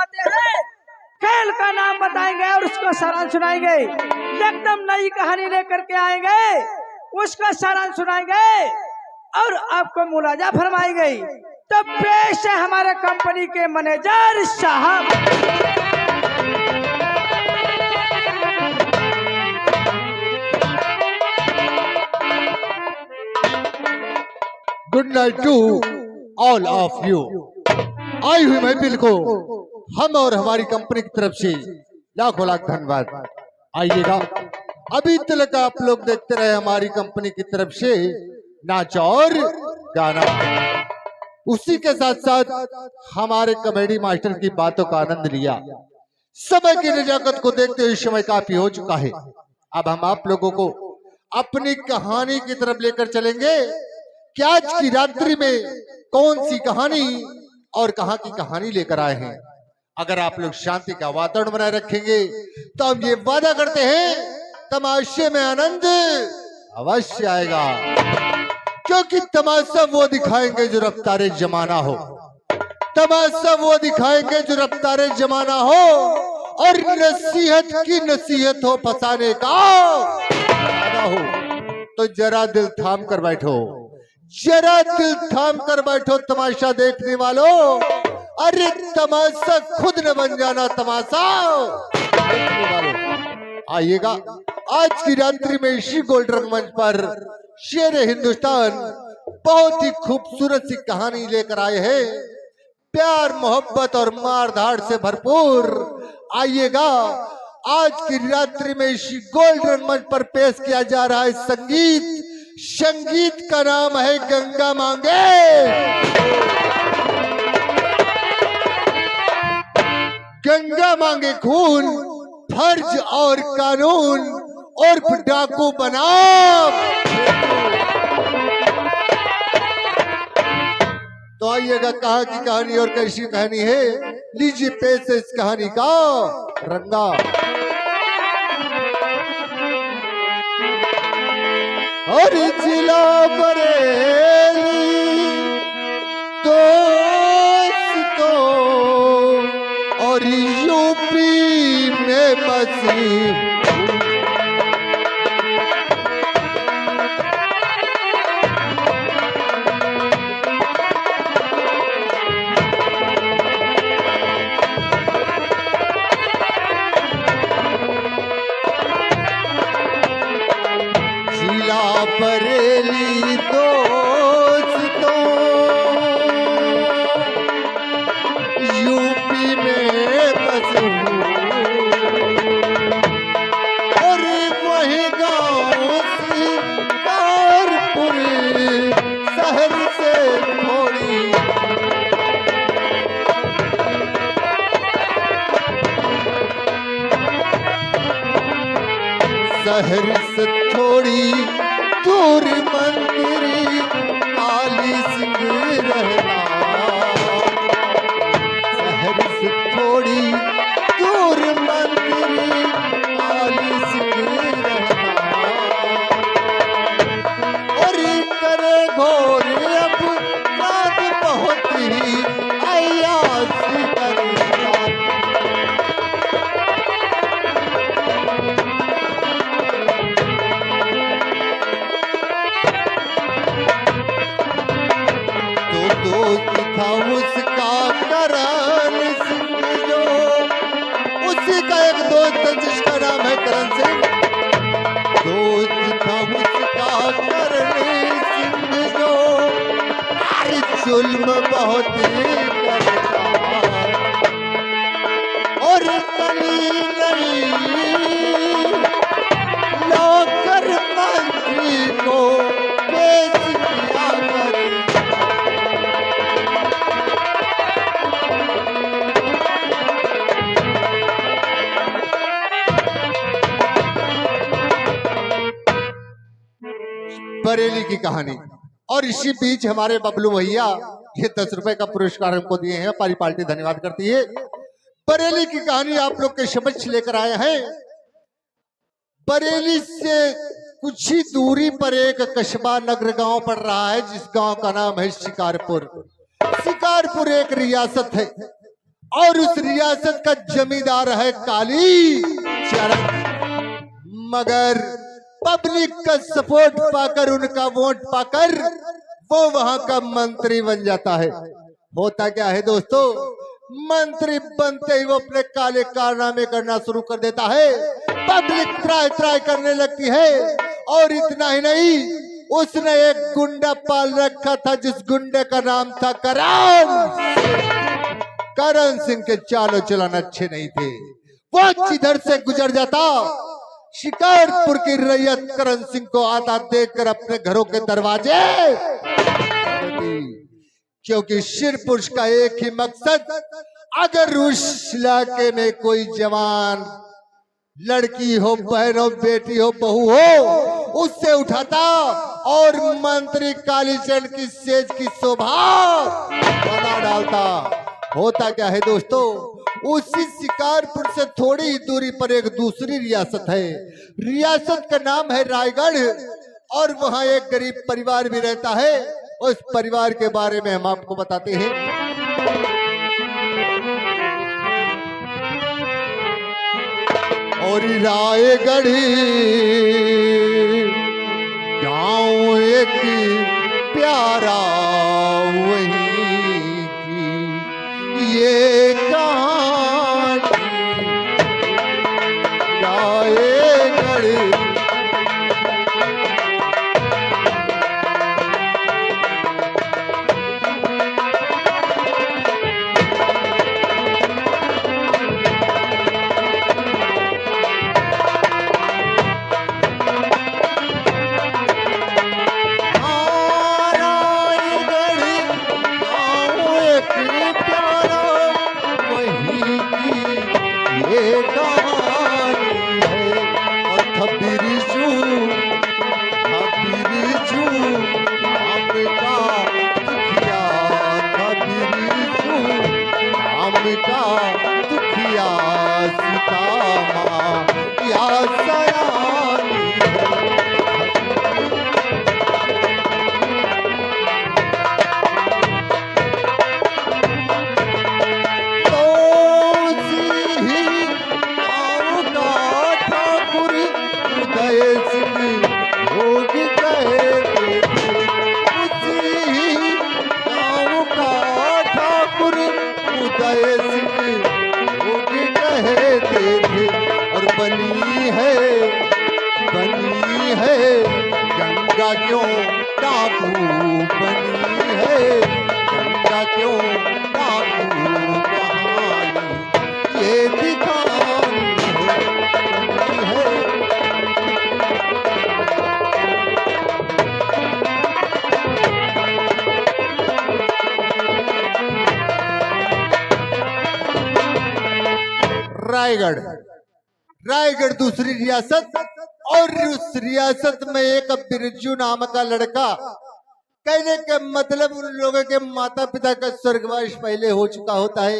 बातें हैं, खेल का नाम बताएंगे और उसका सारांश सुनाएंगे। एकदम नई कहानी लेकर के आएंगे, उसका सारांश सुनाएंगे और आपको मुलाजा फरमाएंगे। तो पेश है हमारे कंपनी के मैनेजर साहब। Good night to all of you. आई हुई महफिल को हम और हमारी कंपनी की तरफ से लाखों लाख धन्यवाद। आइएगा, अभी तक आप लोग देखते रहे हमारी कंपनी की तरफ से नाच और गाना, उसी के साथ साथ हमारे कॉमेडी मास्टर की बातों का आनंद लिया। समय की नजाकत को देखते हुए समय काफी हो चुका है। अब हम आप लोगों को अपनी कहानी की तरफ लेकर चलेंगे कि आज की रात्रि में कौन सी कहानी और कहां की कहानी लेकर आए हैं। अगर आप लोग शांति का वातावरण बनाए रखेंगे तो हम ये वादा करते हैं तमाशे में आनंद अवश्य आएगा, क्योंकि तमाशा वो दिखाएंगे जो रफ्तारे जमाना हो। तमाशा वो दिखाएंगे जो रफ्तारे जमाना हो और नसीहत की नसीहत हो, फसाने का हो। तो जरा दिल थाम कर बैठो, जरा दिल थाम कर बैठो तमाशा देखने वालों। अरे तमाशा खुद न बन जाना तमाशा देखने वालों। आइएगा, आज की रात्रि में इसी गोल्ड रंगमंच पर शेर हिंदुस्तान बहुत ही खूबसूरत सी कहानी लेकर आए हैं, प्यार मोहब्बत और मारधाड़ से भरपूर। आइएगा, आज की रात्रि में इसी गोल्ड रंगमंच पर पेश किया जा रहा है संगीत। संगीत का नाम है गंगा मांगे। गंगा मांगे खून, फर्ज और कानून और डाकू बनाम। तो आइएगा, कहाँ की कहानी और कैसी कहानी है, लीजिए पेश इस कहानी का रंगा। और जिला बरेली दोस्तों और यूपी में बसी बरेली दोस्तों यूपी में बसी और वही गांव शिकारपुर शहर से थोड़ी शहर से थोड़ी दूर मंदिर काली सिंह रहना। शहर से थोड़ी दूर मंदिर काली सिंह रहना। और करे घोर अब रात बहुत ही अयासी करना। था उसका करण सिंह, जो उसी का एक दोस्त जिसका नाम है करण सिंह। दोस्त था उसका करण सिंह, जो जुल्म बहुत करता और कली नहीं नौकर मंत्री को पेश किया कर। बरेली की कहानी। और इसी बीच हमारे बबलू भैया ये 10 रुपए का पुरस्कार हमको दिए हैं, हमारी पार्टी धन्यवाद करती है। बरेली की कहानी आप लोग के समक्ष लेकर आए हैं। बरेली से कुछ ही दूरी पर एक कस्बा नगर गांव पड़ रहा है, जिस गांव का नाम है शिकारपुर। शिकारपुर एक रियासत है। और उस रियासत का जमींदार है काली चरण। मगर पब्लिक का सपोर्ट पाकर, उनका वोट पाकर वो वहां का मंत्री बन जाता है। होता क्या है दोस्तों, मंत्री बनते ही वो अपने काले कारनामे करना शुरू कर देता है। पब्लिक त्राय त्राय करने लगती है। और इतना ही नहीं, उसने एक गुंडा पाल रखा था जिस गुंडे का नाम था करण। करण सिंह के चालों चलन अच्छे नहीं थे। वो जिधर से गुजर जाता, शिकारपुर की रैयत करण सिंह को आता देखकर अपने घरों के दरवाजे, क्योंकि शिरपुरुष का एक ही मकसद, अगर उस इलाके में कोई जवान लड़की हो, बहन हो, बेटी हो, बहू हो, उससे उठाता और मंत्री कालीचरण की सेज की शोभा बना डालता। होता क्या है दोस्तों, उसी शिकारपुर से थोड़ी ही दूरी पर एक दूसरी रियासत है। रियासत का नाम है रायगढ़। और वहां एक गरीब परिवार भी रहता है। उस परिवार के बारे में हम आपको बताते हैं। और रायगढ़ गांव एक प्यारा वहीं की ये कहानी। रायगढ़ गंगा क्यों टापू बनी है, गंगा क्यों टापू कहानी ये दिखानी है। रायगढ़, रायगढ़ दूसरी रियासत। और उस रियासत में एक बिरजू नाम का लड़का, कहने के मतलब उन लोगों के माता पिता का स्वर्गवास पहले हो चुका होता है।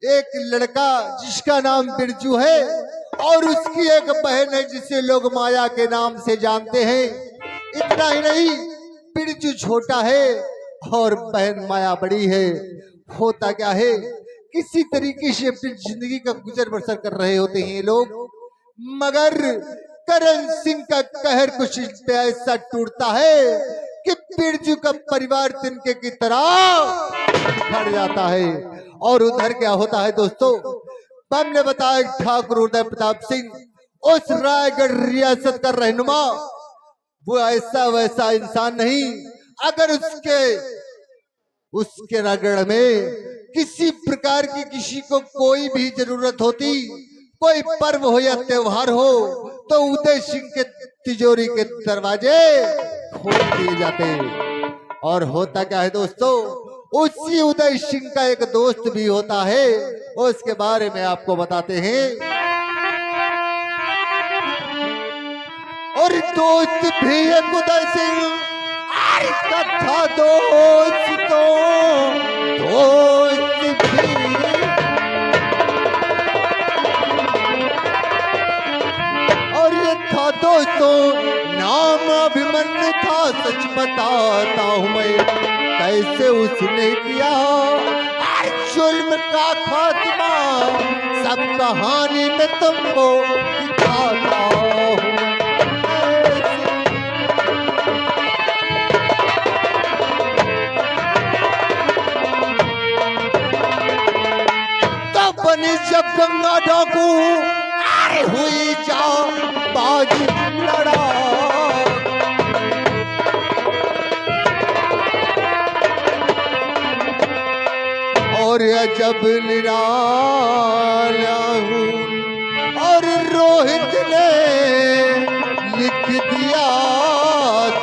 एक लड़का जिसका नाम बिरजू है और उसकी एक बहन है जिसे लोग माया के नाम से जानते हैं। इतना ही नहीं, बिरजू छोटा है और बहन माया बड़ी है। होता क्या है, किसी तरीके से अपनी जिंदगी का गुजर बसर कर रहे होते हैं ये लोग। मगर करण सिंह का कहर कुछ ऐसा टूटता है कि बिरजू का परिवार तिनके की तरह बिखर जाता है। और उधर क्या होता है दोस्तों, हमने बताया ठाकुर उदय प्रताप सिंह उस रायगढ़ रियासत का रहनुमा, वो ऐसा वैसा इंसान नहीं। अगर उसके रायगढ़ में किसी प्रकार की किसी को कोई भी जरूरत होती, कोई पर्व हो या त्योहार हो, तो उदय सिंह के तिजोरी के दरवाजे खोल दिए जाते। और होता क्या है दोस्तों, उसी उदय सिंह का एक दोस्त भी होता है, उसके बारे में आपको बताते हैं। और दोस्त भी एक उदय सिंह, कथा दोस्तों दोस्त भी। और ये था दोस्तों नाम अभिमन्यु था, सच बताता हूं मैं कैसे उसने किया जुल्म का खात्मा सब कहानी में तुमको दिखाता हूँ। तब बनी जब गंगा डाकू हुई जा बाज लड़ा, और जब निराला हूँ और रोहित ने लिख दिया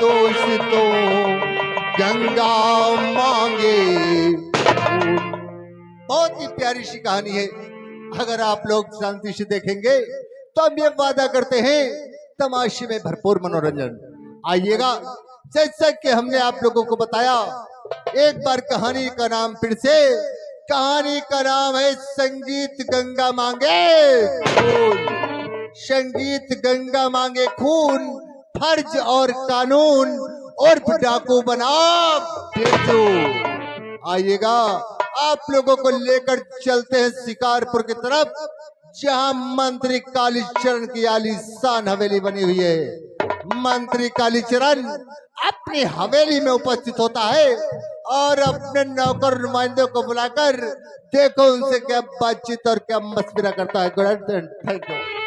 दोष तो गंगा मांगे। बहुत ही प्यारी सी कहानी है। अगर आप लोग शांति से देखेंगे तो हम ये वादा करते हैं तमाशे में भरपूर मनोरंजन। आइएगा, जैसा कि हमने आप लोगों को बताया, एक बार कहानी का नाम फिर से। कहानी का नाम है संगीत गंगा मांगे खून। संगीत गंगा मांगे खून, फर्ज और कानून और डाकू बना बिरजू। आइएगा, आप लोगों को लेकर चलते हैं शिकारपुर की तरफ, जहां मंत्री कालीचरण की आलीशान हवेली बनी हुई है। मंत्री कालीचरण अपनी हवेली में उपस्थित होता है और अपने नौकर नुमाइंदों को बुलाकर देखो उनसे क्या बातचीत और क्या मशविरा करता है। Good, thank you.